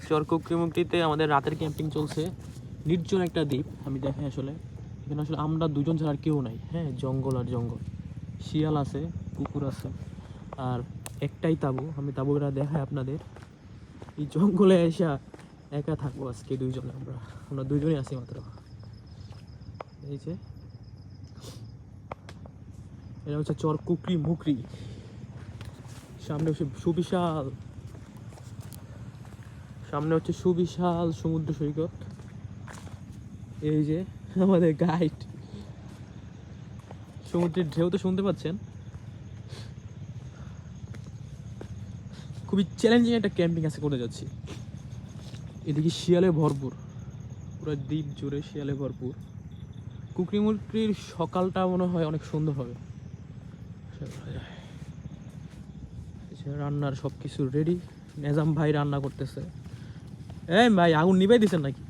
চর কুকরিমুকরিতে আমাদের রাতের ক্যাম্পিং চলছে। নির্জন একটা দ্বীপ, আমি দেখাই আসলে এখানে আসলে আমরা দুজন ছাড়া আর কেউ নাই। হ্যাঁ, জঙ্গল আর জঙ্গল, শিয়াল আছে, কুকুর আছে, আর একটাই তাঁবু। আমি তাঁবুটা দেখাই আপনাদের। এই জঙ্গলে এসে একা থাকবো আজকে দুইজনে, আমরা দুইজনই আছি মাত্র। এই যে এটা হচ্ছে চর কুকরিমুকরি, সামনে হচ্ছে সুবিশাল সমুদ্র সৈকত। এই যে আমাদের গাইড, সমুদ্রের ঢেউ তো শুনতে পাচ্ছেন। খুবই চ্যালেঞ্জিং একটা ক্যাম্পিং আছে করে যাচ্ছি। এদিকে শিয়ালে ভরপুর, পুরো দ্বীপ জুড়ে শিয়ালে ভরপুর। কুকরিমুকরির সকালটা মনে হয় অনেক সুন্দর হবে। রান্নার সব কিছু রেডি, নেজাম ভাই রান্না করতেছে। এই ভাই, আগুন নিভাই দিছেন নাকি?